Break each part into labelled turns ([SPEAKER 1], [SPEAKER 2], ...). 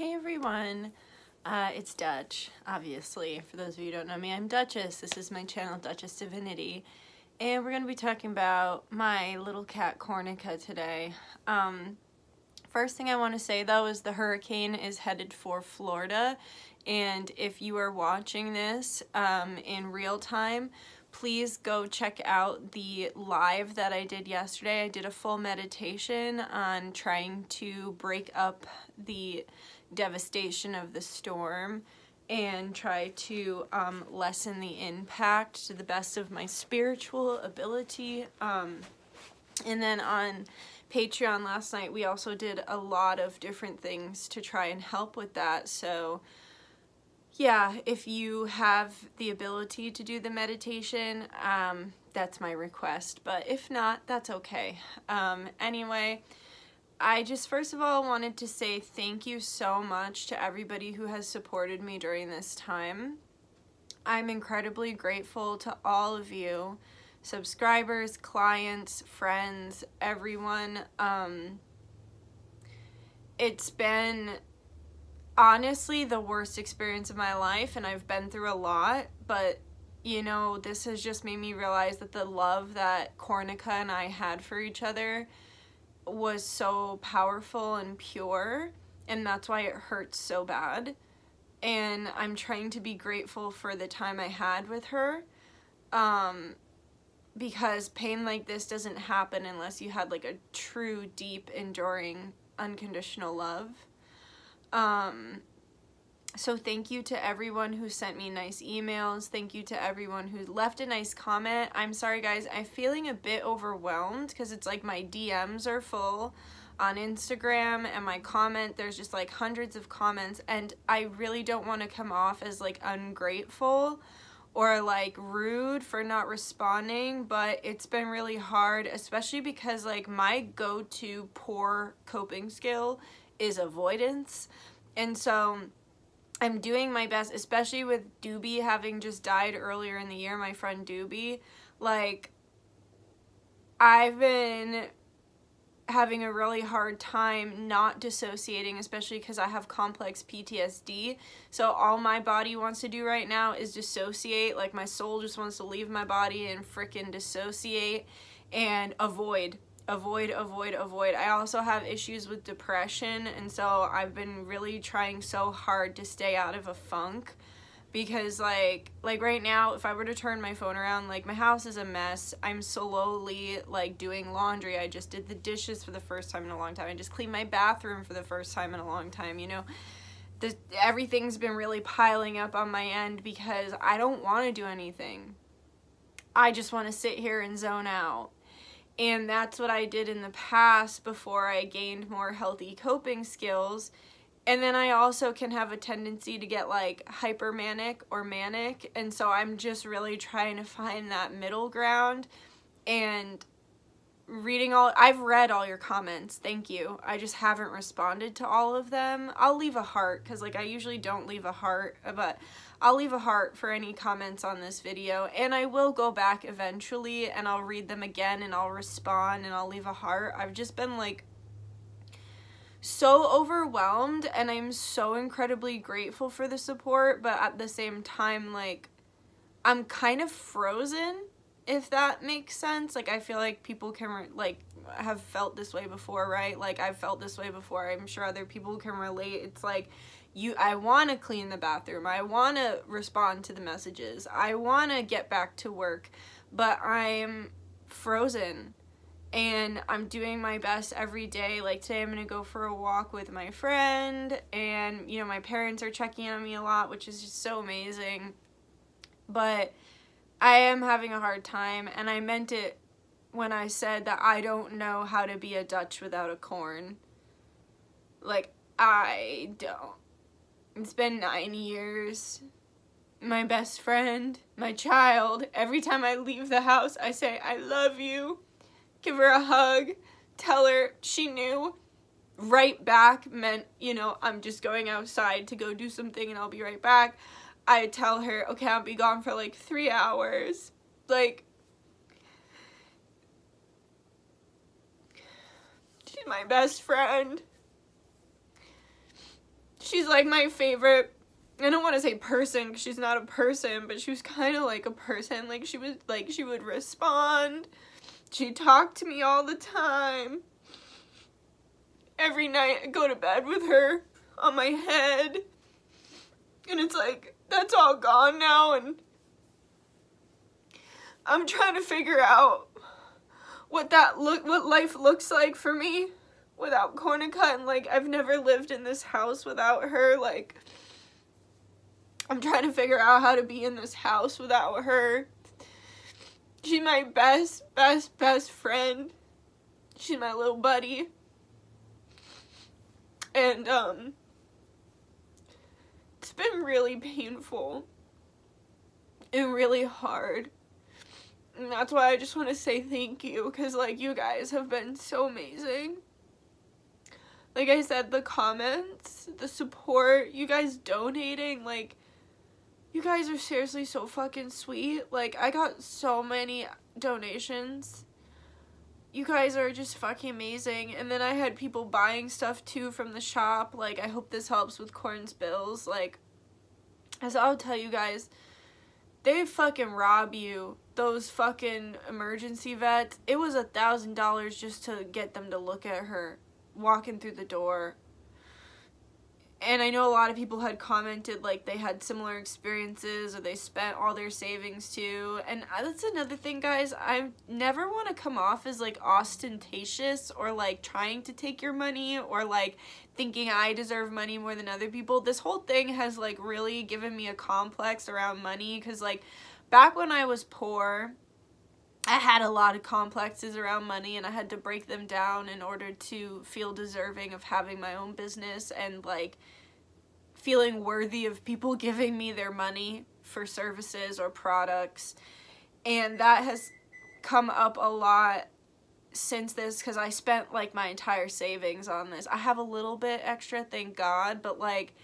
[SPEAKER 1] Hey everyone, it's Dutch, obviously. For those of you who don't know me, I'm Dutchess. This is my channel, Dutchess Divinity. And we're going to be talking about my little cat, Cornica, today. First thing I want to say, though, is the hurricane is headed for Florida. And if you are watching this in real time, please go check out the live that I did yesterday. I did a full meditation on trying to break up the devastation of the storm and try to lessen the impact to the best of my spiritual ability. And then on Patreon last night, we also did a lot of different things to try and help with that. So yeah, if you have the ability to do the meditation, that's my request. But if not, that's okay. Anyway, I just first of all wanted to say thank you so much to everybody who has supported me during this time. I'm incredibly grateful to all of you, subscribers, clients, friends, everyone. It's been honestly the worst experience of my life, and I've been through a lot, but you know, this has just made me realize that the love that Cornica and I had for each other was so powerful and pure, and that's why it hurts so bad. And I'm trying to be grateful for the time I had with her, because pain like this doesn't happen unless you had like a true, deep, enduring, unconditional love. So thank you to everyone who sent me nice emails. Thank you to everyone who left a nice comment. I'm sorry guys, I'm feeling a bit overwhelmed because it's like my DMs are full on Instagram, and my comment, there's just like hundreds of comments, and I really don't want to come off as like ungrateful or like rude for not responding, but it's been really hard, especially because like my go-to poor coping skill is avoidance. And so I'm doing my best, especially with Doobie having just died earlier in the year, my friend Doobie. Like, I've been having a really hard time not dissociating, especially because I have complex PTSD. So all my body wants to do right now is dissociate. Like, my soul just wants to leave my body and frickin' dissociate and avoid. I also have issues with depression, and so I've been really trying so hard to stay out of a funk, because like right now, if I were to turn my phone around, like, my house is a mess. I'm slowly like doing laundry. I just did the dishes for the first time in a long time. I just cleaned my bathroom for the first time in a long time, you know. Everything's been really piling up on my end because I don't want to do anything. I just want to sit here and zone out. And that's what I did in the past before I gained more healthy coping skills. And then I also can have a tendency to get like hypermanic or manic. And so I'm just really trying to find that middle ground and I've read all your comments. Thank you. I just haven't responded to all of them. I'll leave a heart because like I usually don't leave a heart, but I'll leave a heart for any comments on this video, and I will go back eventually and I'll read them again and I'll respond and I'll leave a heart. I've just been like so overwhelmed, and I'm so incredibly grateful for the support, but at the same time, like, I'm kind of frozen, if that makes sense. Like, I feel like people can like have felt this way before, right? Like, I've felt this way before. I'm sure other people can relate. It's like, I want to clean the bathroom. I want to respond to the messages. I want to get back to work, but I'm frozen. And I'm doing my best every day. Like, today I'm going to go for a walk with my friend, and, you know, my parents are checking on me a lot, which is just so amazing. But I am having a hard time, and I meant it when I said that I don't know how to be a Dutch without a corn. Like, I don't. It's been 9 years. My best friend, my child, every time I leave the house, I say, I love you. Give her a hug. Tell her she knew. Right back meant, you know, I'm just going outside to go do something and I'll be right back. I tell her, okay, I'll be gone for like 3 hours. Like, she's my best friend. she's like my favorite, I don't want to say person because she's not a person, but she was kind of like a person. Like she would respond. She talked to me all the time. Every night I go to bed with her on my head. And it's like, that's all gone now, and I'm trying to figure out what life looks like for me without Cornica, and like I've never lived in this house without her. Like I'm trying to figure out how to be in this house without her. She's my best friend. She's my little buddy. And it's been really painful and really hard. And that's why I just want to say thank you, because like you guys have been so amazing. Like I said, the comments, the support, you guys donating, like you guys are seriously so fucking sweet. Like I got so many donations. You guys are just fucking amazing. And then I had people buying stuff too from the shop. Like, I hope this helps with Corn's bills. Like, as I'll tell you guys, they fucking rob you. Those fucking emergency vets. It was $1,000 just to get them to look at her walking through the door. And I know a lot of people had commented like they had similar experiences or they spent all their savings too. And that's another thing, guys. I never want to come off as like ostentatious or like trying to take your money or like thinking I deserve money more than other people. This whole thing has like really given me a complex around money, because like back when I was poor, I had a lot of complexes around money, and I had to break them down in order to feel deserving of having my own business and like feeling worthy of people giving me their money for services or products. And that has come up a lot since this, because I spent like my entire savings on this. I have a little bit extra, thank God, but like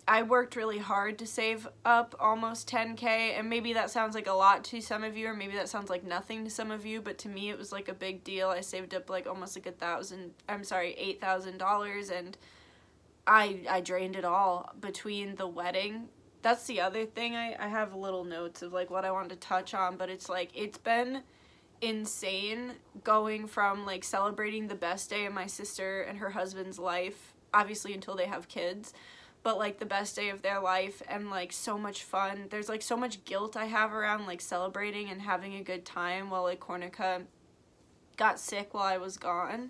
[SPEAKER 1] I worked really hard to save up almost 10K, and maybe that sounds like a lot to some of you, or maybe that sounds like nothing to some of you, but to me it was like a big deal. I saved up like almost like $8,000, and I drained it all between the wedding. That's the other thing. I have little notes of like what I wanted to touch on, but it's like, it's been insane going from like celebrating the best day of my sister and her husband's life, obviously until they have kids, but like the best day of their life, and like so much fun. There's like so much guilt I have around like celebrating and having a good time while like Cornica got sick while I was gone.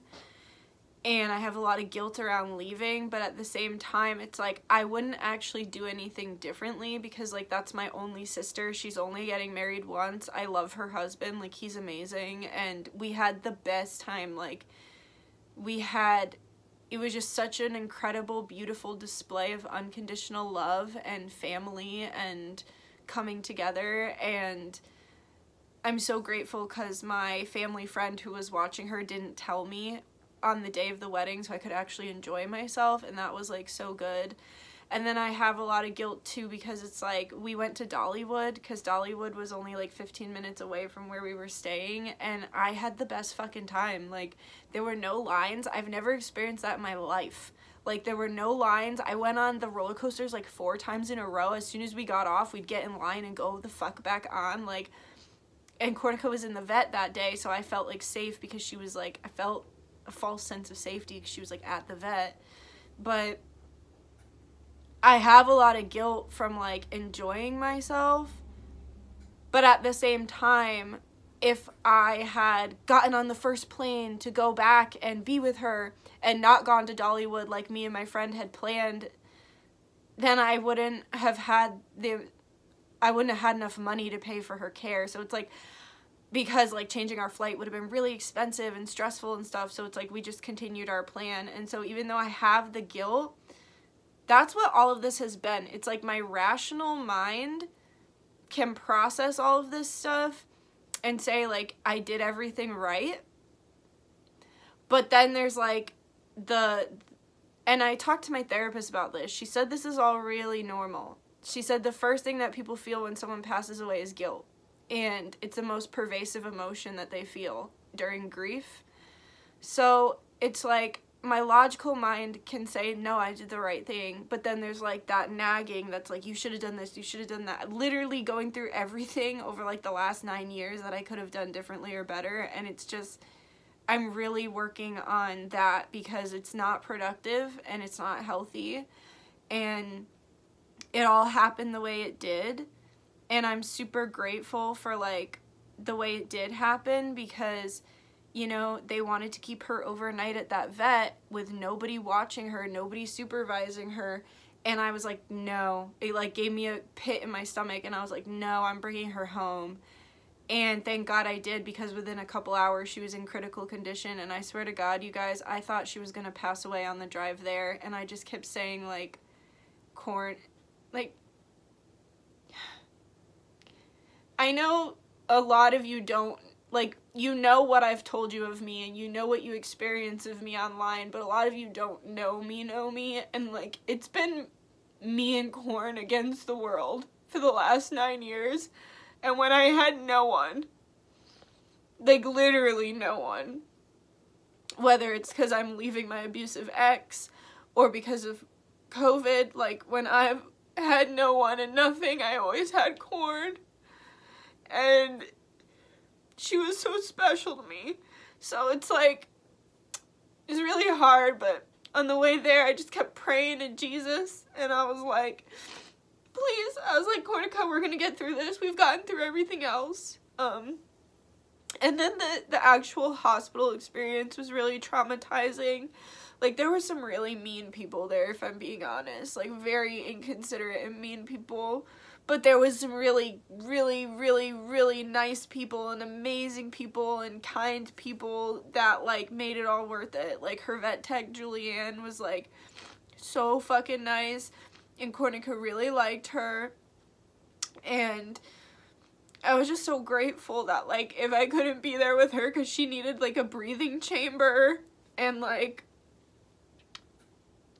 [SPEAKER 1] And I have a lot of guilt around leaving, but at the same time, it's like I wouldn't actually do anything differently, because like that's my only sister. She's only getting married once. I love her husband, like he's amazing, and we had the best time. Like it was just such an incredible, beautiful display of unconditional love and family and coming together. And I'm so grateful because my family friend who was watching her didn't tell me on the day of the wedding, so I could actually enjoy myself, and that was like so good. And then I have a lot of guilt too, because it's like we went to Dollywood, because Dollywood was only like 15 minutes away from where we were staying, and I had the best fucking time. Like there were no lines. I've never experienced that in my life. Like there were no lines. I went on the roller coasters like 4 times in a row. As soon as we got off, we'd get in line and go the fuck back on. Like, and Cornica was in the vet that day, so I felt like safe, because she was like, I felt a false sense of safety because she was like at the vet. But I have a lot of guilt from like enjoying myself, but at the same time, if I had gotten on the first plane to go back and be with her and not gone to Dollywood like me and my friend had planned, then I wouldn't have had enough money to pay for her care. So it's like, because like changing our flight would have been really expensive and stressful and stuff, so it's like we just continued our plan. And so even though I have the guilt, that's what all of this has been. It's like my rational mind can process all of this stuff and say like I did everything right, but then there's like and I talked to my therapist about this. She said this is all really normal. She said the first thing that people feel when someone passes away is guilt. And it's the most pervasive emotion that they feel during grief. So it's like my logical mind can say, no, I did the right thing, but then there's, like, that nagging that's like, you should have done this, you should have done that, literally going through everything over, like, the last 9 years that I could have done differently or better, and it's just, I'm really working on that because it's not productive, and it's not healthy, and it all happened the way it did, and I'm super grateful for, like, the way it did happen, because, you know, they wanted to keep her overnight at that vet with nobody watching her, nobody supervising her, and I was like, no. It, like, gave me a pit in my stomach, and I was like, no, I'm bringing her home. And thank God I did, because within a couple hours she was in critical condition, and I swear to God, you guys, I thought she was gonna pass away on the drive there, and I just kept saying, like, like, I know a lot of you don't, like, you know what I've told you of me, and you know what you experience of me online, but a lot of you don't know me, and, like, it's been me and Corn against the world for the last 9 years, and when I had no one, like, literally no one, whether it's because I'm leaving my abusive ex, or because of COVID, like, when I've had no one and nothing, I always had Corn, and she was so special to me. So it's like, it's really hard, but on the way there, I just kept praying to Jesus, and I was like, please, I was like, Cornica, we're gonna get through this. We've gotten through everything else. And then the actual hospital experience was really traumatizing. Like, there were some really mean people there, if I'm being honest. Like, very inconsiderate and mean people. But there was some really, really, really, really nice people and amazing people and kind people that, like, made it all worth it. Like, her vet tech, Julianne, was, like, so fucking nice. And Cornica really liked her. And I was just so grateful that, like, if I couldn't be there with her because she needed, like, a breathing chamber and, like,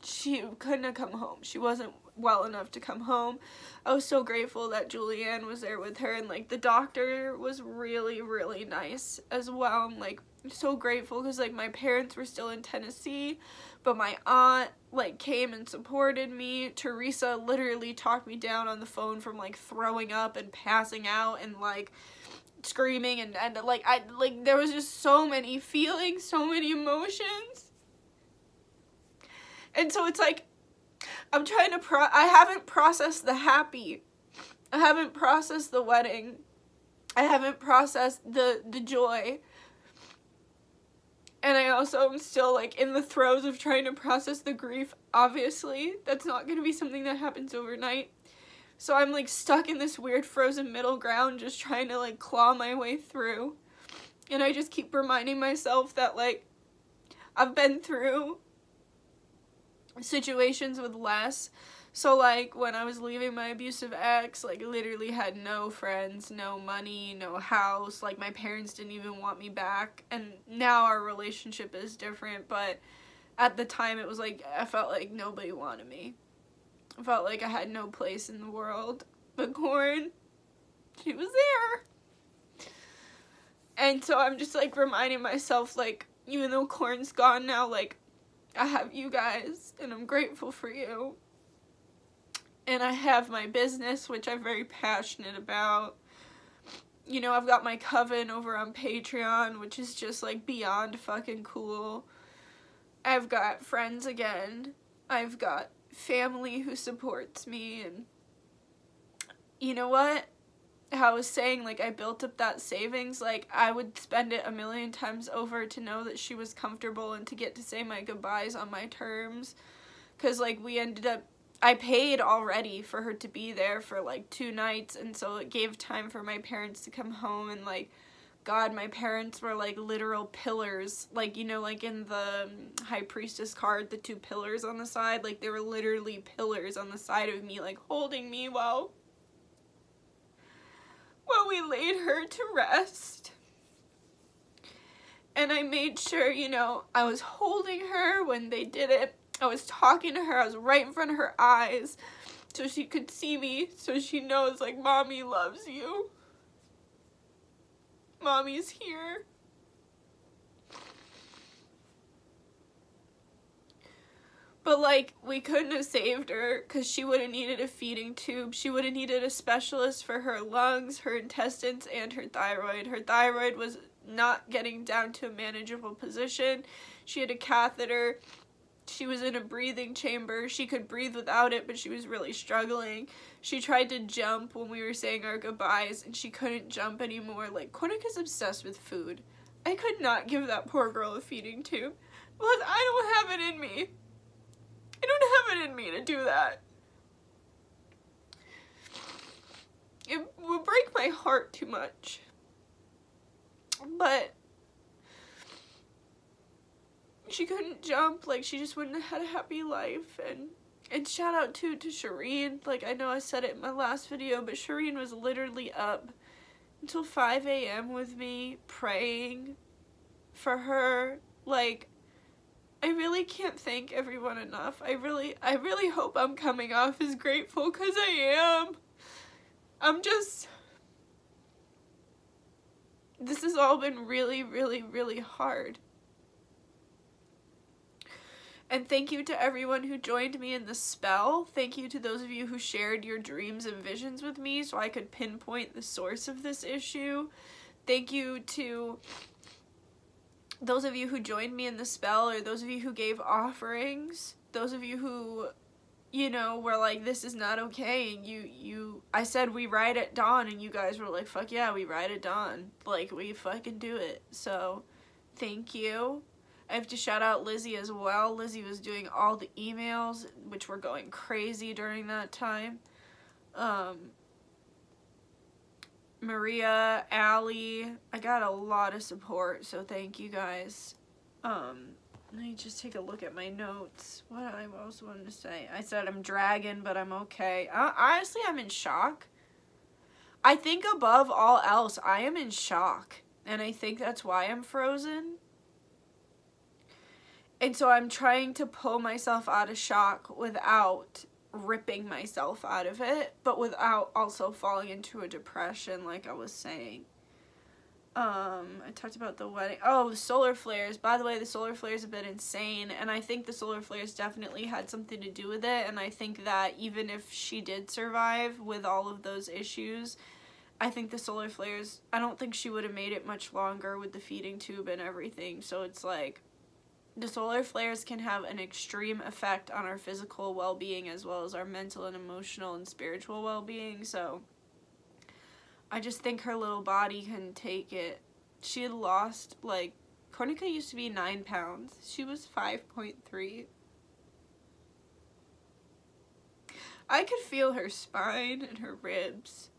[SPEAKER 1] she couldn't have come home. She wasn't well enough to come home. I was so grateful that Julianne was there with her, and, like, the doctor was really, really nice as well. I'm, like, so grateful because, like, my parents were still in Tennessee, but my aunt, like, came and supported me. Teresa literally talked me down on the phone from, like, throwing up and passing out and, like, screaming, and like, there was just so many feelings, so many emotions. And so it's like, I'm trying to I haven't processed the happy. I haven't processed the wedding. I haven't processed the joy. And I also am still, like, in the throes of trying to process the grief. Obviously, that's not going to be something that happens overnight. So I'm, like, stuck in this weird frozen middle ground, just trying to, like, claw my way through. And I just keep reminding myself that, like, I've been through situations with less. So, like, when I was leaving my abusive ex, like, literally had no friends, no money, no house. Like, my parents didn't even want me back. And now our relationship is different, but at the time it was like, I felt like nobody wanted me. I felt like I had no place in the world. But Corn, she was there. And so I'm just, like, reminding myself, like, even though Corn's gone now, like, I have you guys, and I'm grateful for you. And I have my business, which I'm very passionate about. You know, I've got my coven over on Patreon, which is just, like, beyond fucking cool. I've got friends again. I've got family who supports me, and you know what? How I was saying, like, I built up that savings. Like, I would spend it 1,000,000 times over to know that she was comfortable and to get to say my goodbyes on my terms. Because, like, we ended up, I paid already for her to be there for, like, 2 nights, and so it gave time for my parents to come home, and, like, God, my parents were, like, literal pillars. Like, you know, like, in the High Priestess card, the 2 pillars on the side, like, they were literally pillars on the side of me, like, holding me while we laid her to rest. And I made sure, you know, I was holding her when they did it. I was talking to her. I was right in front of her eyes so she could see me, so she knows, like, Mommy loves you. Mommy's here. But, like, we couldn't have saved her because she would have needed a feeding tube. She would have needed a specialist for her lungs, her intestines, and her thyroid. Her thyroid was not getting down to a manageable position. She had a catheter. She was in a breathing chamber. She could breathe without it, but she was really struggling. She tried to jump when we were saying our goodbyes, and she couldn't jump anymore. Like, Cornica's obsessed with food. I could not give that poor girl a feeding tube because I don't have it in me. I don't have it in me to do that. It would break my heart too much. But she couldn't jump. Like, she just wouldn't have had a happy life. And shout out to Shireen. Like, I know I said it in my last video, but Shireen was literally up until 5 a.m. with me praying for her. Like, I really can't thank everyone enough. I really hope I'm coming off as grateful, because I am. This has all been really, really, really hard. And thank you to everyone who joined me in the spell. Thank you to those of you who shared your dreams and visions with me so I could pinpoint the source of this issue. Thank you to those of you who joined me in the spell, or those of you who gave offerings, those of you who, you know, were like, this is not okay, and I said we ride at dawn, and you guys were like, fuck yeah, we ride at dawn, like, we fucking do it. So, thank you. I have to shout out Lizzie as well. Lizzie was doing all the emails, which were going crazy during that time. Maria, Allie, I got a lot of support, so thank you guys. Let me just take a look at my notes. What I else wanted to say? I said I'm dragging, but I'm okay. Honestly, I'm in shock. I think above all else, I am in shock. And I think that's why I'm frozen. And so I'm trying to pull myself out of shock without ripping myself out of it, but without also falling into a depression, like I was saying. I talked about the wedding. Oh, the solar flares. By the way, the solar flares have been insane, and I think the solar flares definitely had something to do with it, and I think that even if she did survive with all of those issues, I think the solar flares, I don't think she would have made it much longer with the feeding tube and everything. So it's like, the solar flares can have an extreme effect on our physical well-being as well as our mental and emotional and spiritual well-being. So I just think her little body can take it. She had lost, like, Cornica used to be 9 pounds. She was 5.3. I could feel her spine and her ribs.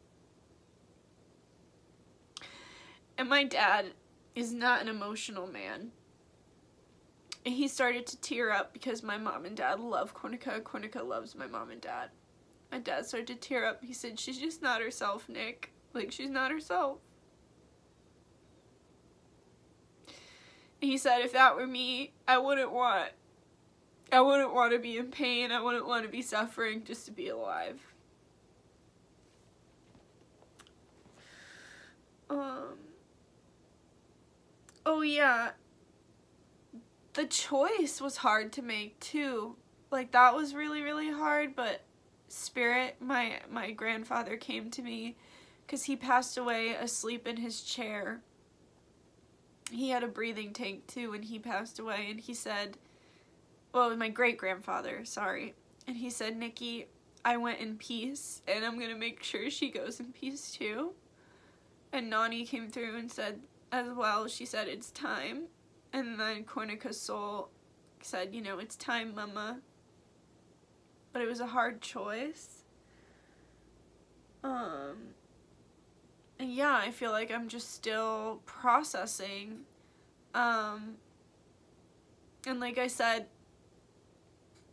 [SPEAKER 1] And my dad is not an emotional man. And he started to tear up because my mom and dad love Cornica. Cornica loves my mom and dad. My dad started to tear up. He said, she's just not herself, Nick. Like, she's not herself. And he said, if that were me, I wouldn't want to be in pain. I wouldn't want to be suffering just to be alive. Oh yeah. The choice was hard to make too. Like, that was really, really hard, but Spirit, my grandfather, came to me because he passed away asleep in his chair. He had a breathing tank too when he passed away, and he said, well, it was my great-grandfather, sorry. And he said, Nikki, I went in peace, and I'm gonna make sure she goes in peace too. And Nani came through and said as well, she said, it's time. And then Cornica's soul said, you know, it's time, Mama. But it was a hard choice. And yeah, I feel like I'm just still processing. And like I said,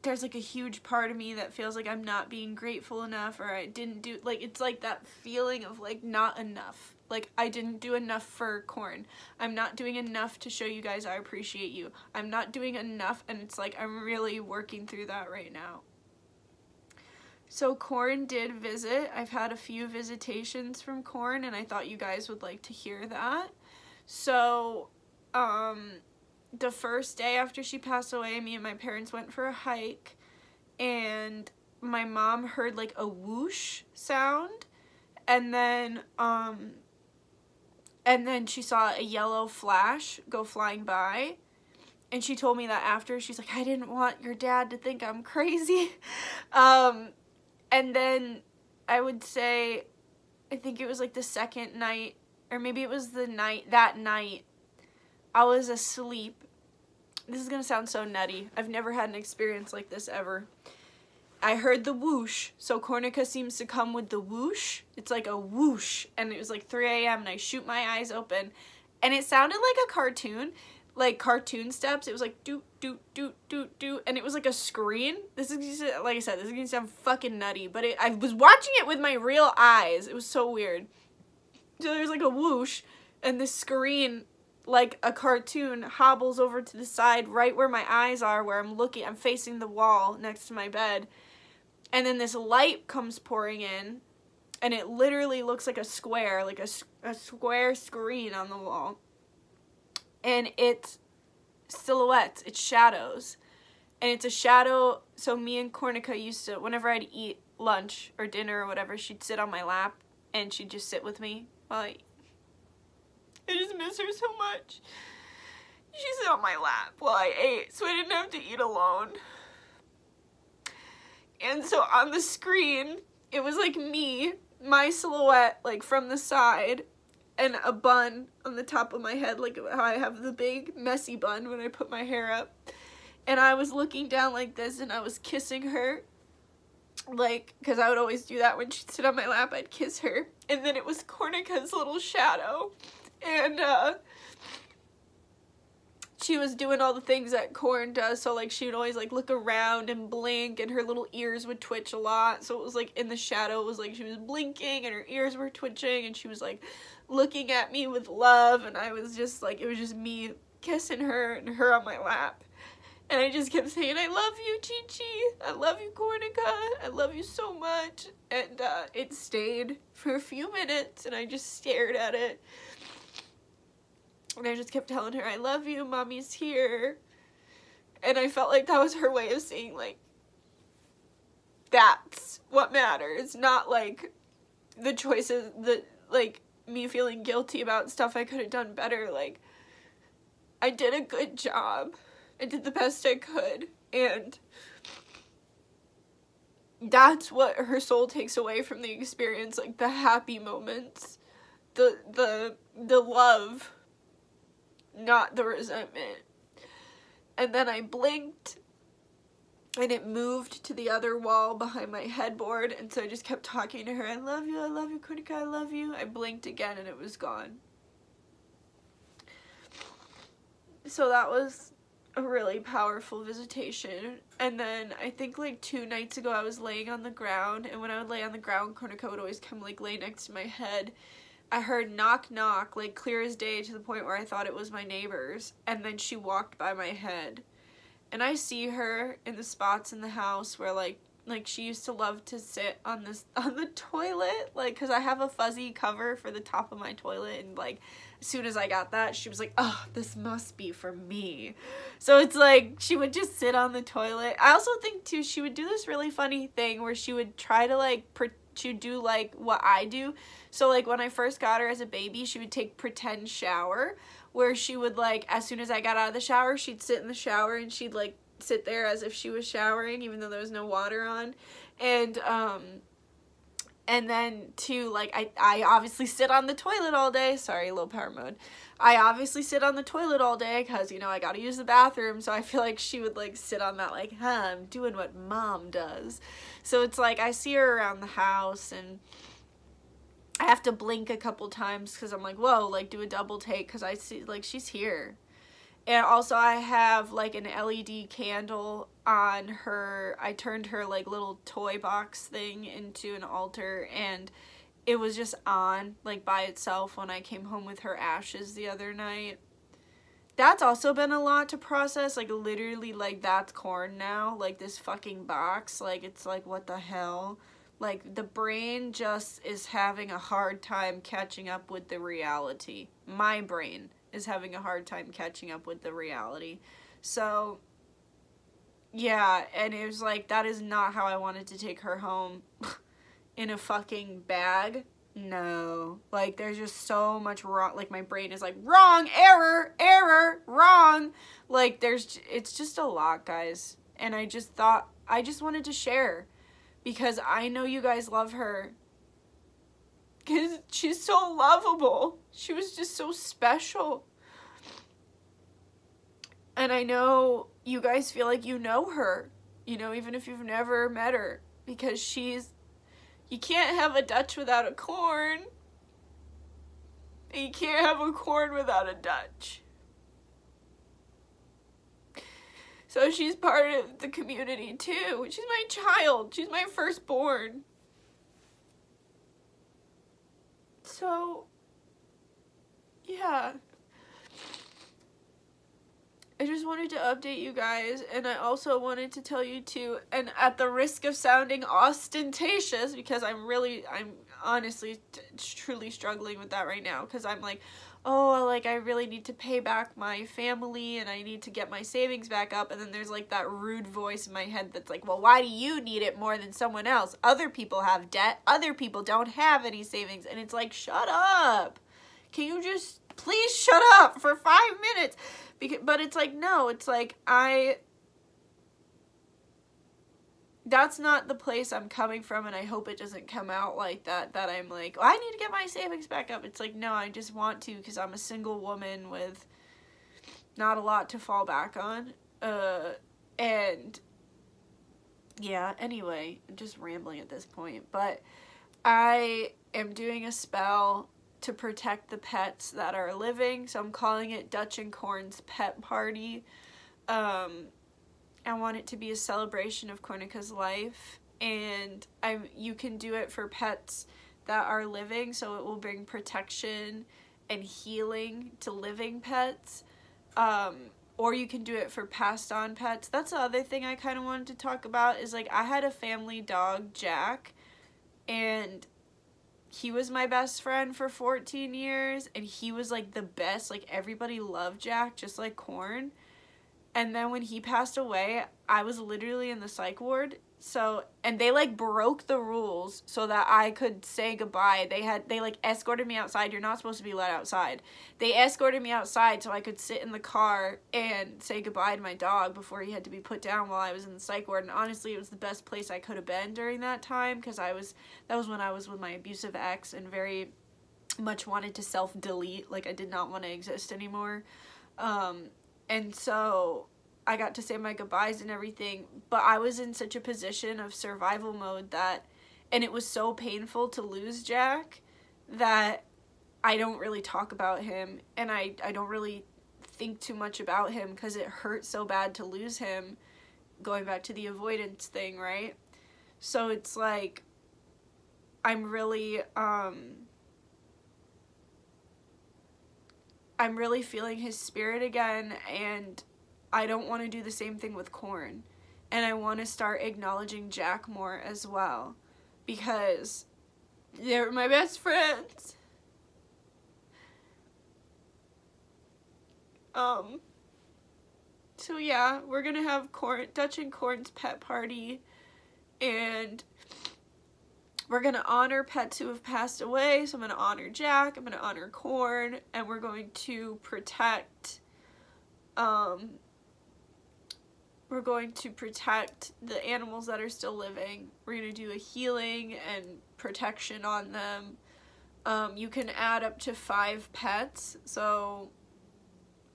[SPEAKER 1] there's like a huge part of me that feels like I'm not being grateful enough, or I didn't do, like, it's like that feeling of like not enough. Like, I didn't do enough for Corn. I'm not doing enough to show you guys I appreciate you. I'm not doing enough, and it's like I'm really working through that right now. So Corn did visit. I've had a few visitations from Corn, and I thought you guys would like to hear that. So, the first day after she passed away, me and my parents went for a hike, and my mom heard like a whoosh sound, and then she saw a yellow flash go flying by, and she told me that after. She's like, I didn't want your dad to think I'm crazy. And then I would say, I think it was like the second night, or maybe it was that night, I was asleep. This is gonna sound so nutty. I've never had an experience like this ever. I heard the whoosh, so Cornica seems to come with the whoosh. It's like a whoosh, and it was like 3 a.m. and I shoot my eyes open, and it sounded like a cartoon, like cartoon steps. It was like doot, doot, doot, doot, doot, and it was like a screen. This is, like I said, this is gonna sound fucking nutty, but I was watching it with my real eyes. It was so weird. So there's like a whoosh, and the screen, like a cartoon, hobbles over to the side right where my eyes are, where I'm facing the wall next to my bed. And then this light comes pouring in, and it literally looks like a square, like a square screen on the wall. And it's silhouettes, it's shadows. And it's a shadow, so me and Cornica used to, whenever I'd eat lunch or dinner or whatever, she'd sit on my lap, and she'd just sit with me while I just miss her so much. She sat on my lap while I ate, so I didn't have to eat alone. And so on the screen, it was like me, my silhouette, like from the side, and a bun on the top of my head, like how I have the big messy bun when I put my hair up. And I was looking down like this, and I was kissing her, like, because I would always do that when she'd sit on my lap, I'd kiss her. And then it was Cornica's little shadow, and she was doing all the things that Corn does, so like she would always like look around and blink, and her little ears would twitch a lot, so it was like in the shadow, it was like she was blinking and her ears were twitching, and she was like looking at me with love, and I was just like, it was just me kissing her and her on my lap. And I just kept saying, I love you, Chi-Chi. I love you, Cornica. I love you so much. And it stayed for a few minutes, and I just stared at it. And I just kept telling her, I love you, Mommy's here. And I felt like that was her way of saying, like, that's what matters. Not, like, the choices, like, me feeling guilty about stuff I could have done better. Like, I did a good job. I did the best I could, and that's what her soul takes away from the experience, like the happy moments, the love, not the resentment. And then I blinked, and it moved to the other wall behind my headboard, and so I just kept talking to her, I love you, Cornica, I love you. I blinked again, and it was gone. So that was a really powerful visitation. And then I think like 2 nights ago I was laying on the ground, and when I would lay on the ground, Cornica would always come like lay next to my head. I heard knock knock, like clear as day, to the point where I thought it was my neighbors, and then she walked by my head. And I see her in the spots in the house where like she used to love to sit on the toilet, like, because I have a fuzzy cover for the top of my toilet, and like as soon as I got that, she was like, oh, this must be for me. So it's like she would just sit on the toilet. I also think too, she would do this really funny thing where she would try to like do like what I do. So like when I first got her as a baby, she would take pretend shower, where she would like, as soon as I got out of the shower, she'd sit in the shower and she'd like sit there as if she was showering, even though there was no water on. And then too, like, I obviously sit on the toilet all day. Sorry, low power mode. I obviously sit on the toilet all day because, you know, I gotta use the bathroom. So I feel like she would like sit on that like, I'm doing what mom does. So it's like I see her around the house, and I have to blink a couple times because I'm like, whoa, like do a double take because I see like she's here. And also I have like an LED candle on her. I turned her like little toy box thing into an altar, and it was just on like by itself when I came home with her ashes the other night. That's also been a lot to process, like literally like that's Corn now, like this fucking box, like it's like what the hell? Like the brain just is having a hard time catching up with the reality. My brain is having a hard time catching up with the reality. So, yeah, and it was like, that is not how I wanted to take her home in a fucking bag. No. Like, there's just so much wrong. Like, my brain is like, wrong, error, error, wrong. Like, it's just a lot, guys. And I just thought, I just wanted to share. Because I know you guys love her. Because she's so lovable. She was just so special. And I know you guys feel like you know her. You know, even if you've never met her. Because you can't have a Dutch without a corn. And you can't have a corn without a Dutch. So she's part of the community too. She's my child. She's my firstborn. So, yeah. I just wanted to update you guys, and I also wanted to tell you too, and at the risk of sounding ostentatious, because I'm honestly truly struggling with that right now, because I'm like, oh, like, I really need to pay back my family, and I need to get my savings back up, and then there's, like, that rude voice in my head that's like, well, why do you need it more than someone else? Other people have debt, other people don't have any savings, and it's like, shut up! Can you just please shut up for 5 minutes? But it's like, no, it's like, that's not the place I'm coming from, and I hope it doesn't come out like that I'm like, oh, I need to get my savings back up. It's like, no, I just want to, because I'm a single woman with not a lot to fall back on. And, yeah, anyway, I'm just rambling at this point. But I am doing a spell to protect the pets that are living, so I'm calling it Dutch and Corn's Pet Party. I want it to be a celebration of Cornica's life, and you can do it for pets that are living, so it will bring protection and healing to living pets, or you can do it for passed on pets. That's the other thing I kind of wanted to talk about, is like, I had a family dog, Jack, and he was my best friend for 14 years, and he was like the best. Like, everybody loved Jack, just like Corn. And then when he passed away, I was literally in the psych ward. So, and they like broke the rules so that I could say goodbye. They like escorted me outside. You're not supposed to be let outside. They escorted me outside so I could sit in the car and say goodbye to my dog before he had to be put down while I was in the psych ward. And honestly, it was the best place I could have been during that time, because that was when I was with my abusive ex and very much wanted to self-delete. Like, I did not want to exist anymore. And so I got to say my goodbyes and everything, but I was in such a position of survival mode and it was so painful to lose Jack that I don't really talk about him, and I don't really think too much about him because it hurt so bad to lose him, going back to the avoidance thing, right? So it's like, I'm really feeling his spirit again, and I don't want to do the same thing with Corn. And I want to start acknowledging Jack more as well, because they're my best friends. So yeah, we're gonna have Dutch and Corn's Pet Party, and we're going to honor pets who have passed away. So I'm going to honor Jack, I'm going to honor Corn, and we're going to protect, the animals that are still living. We're going to do a healing and protection on them. You can add up to 5 pets, so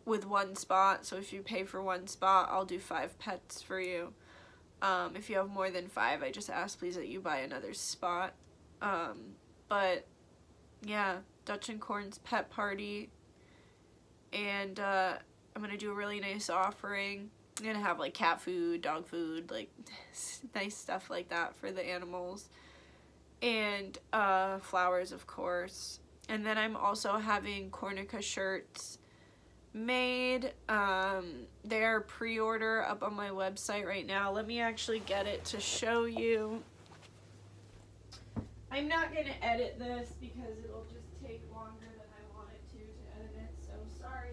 [SPEAKER 1] with 1 spot. So if you pay for 1 spot, I'll do 5 pets for you. If you have more than 5, I just ask please that you buy another spot. But yeah, Dutch and Corn's Pet Party, and I'm gonna do a really nice offering. I'm gonna have like cat food, dog food, like nice stuff like that for the animals, and flowers, of course. And then I'm also having Cornica shirts made. They're pre-order up on my website right now. Let me actually get it to show you. I'm not gonna edit this because it'll just take longer than I want it to edit it, so sorry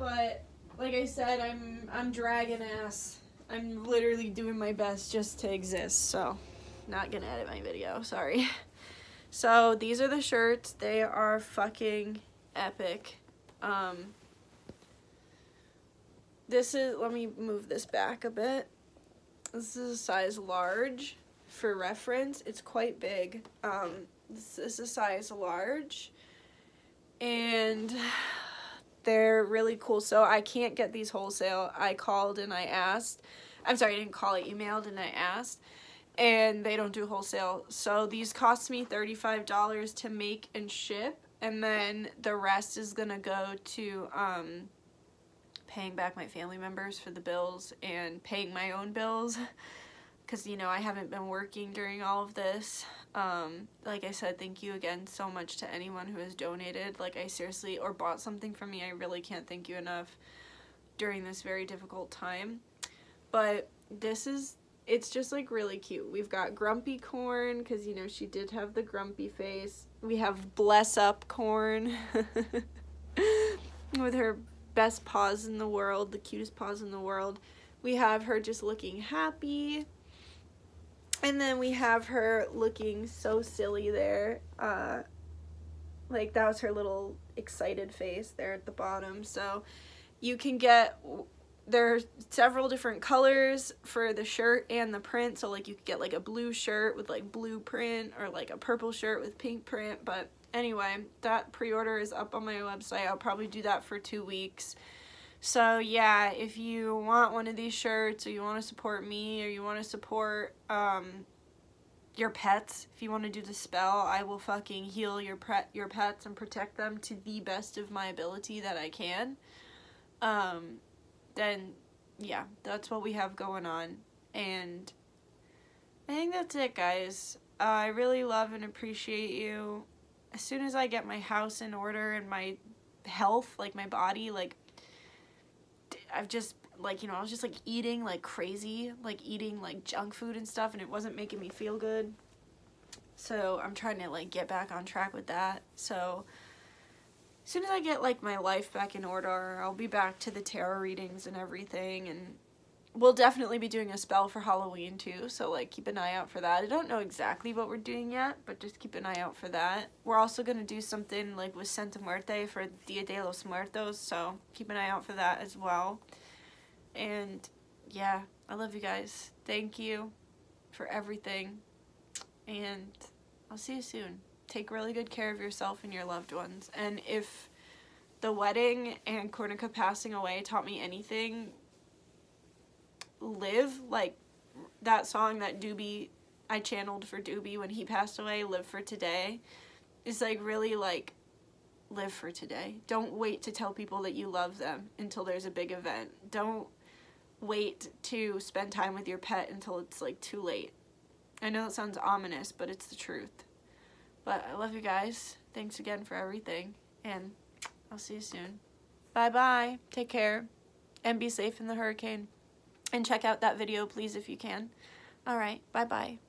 [SPEAKER 1] But like I said, I'm dragging ass. I'm literally doing my best just to exist, so not gonna edit my video, sorry. So these are the shirts. They are fucking epic. This is, let me move this back a bit. This is a size large for reference. It's quite big. This is a size large, and they're really cool. So I can't get these wholesale. I called and I asked. I'm sorry, I didn't call, I emailed and I asked, and they don't do wholesale. So these cost me $35 to make and ship, and then the rest is gonna go to paying back my family members for the bills and paying my own bills, because, you know, I haven't been working during all of this. Like I said, thank you again so much to anyone who has donated. Like, I seriously, or bought something from me, I really can't thank you enough during this very difficult time. But this is, it's just like really cute. We've got Grumpy Corn, because, you know, she did have the grumpy face. We have Bless Up Corn with her best paws in the world, the cutest paws in the world. We have her just looking happy, and then we have her looking so silly there, like that was her little excited face there at the bottom. So you can get, there are several different colors for the shirt and the print, so like you could get like a blue shirt with like blue print, or like a purple shirt with pink print. But anyway, that pre-order is up on my website. I'll probably do that for 2 weeks. So yeah, if you want one of these shirts, or you want to support me, or you want to support your pets, if you want to do the spell, I will fucking heal your pets and protect them to the best of my ability that I can. Then yeah, that's what we have going on. And I think that's it, guys. I really love and appreciate you. As soon as I get my house in order and my health, like my body, like, I've just, like, you know, I was just like eating like crazy, like eating like junk food and stuff, and it wasn't making me feel good. So I'm trying to like get back on track with that. So as soon as I get like my life back in order, I'll be back to the tarot readings and everything, and we'll definitely be doing a spell for Halloween too, so like keep an eye out for that. I don't know exactly what we're doing yet, but just keep an eye out for that. We're also going to do something like with Santa Muerte for Dia de los Muertos, so keep an eye out for that as well. And yeah, I love you guys. Thank you for everything, and I'll see you soon. Take really good care of yourself and your loved ones. And if the wedding and Cornica passing away taught me anything, live, like that song that Doobie, I channeled for Doobie when he passed away, Live for Today, is like really like, live for today. Don't wait to tell people that you love them until there's a big event. Don't wait to spend time with your pet until it's like too late. I know it sounds ominous, but it's the truth. But I love you guys. Thanks again for everything, and I'll see you soon. Bye bye. Take care, and be safe in the hurricane. And check out that video, please, if you can. Alright, bye-bye.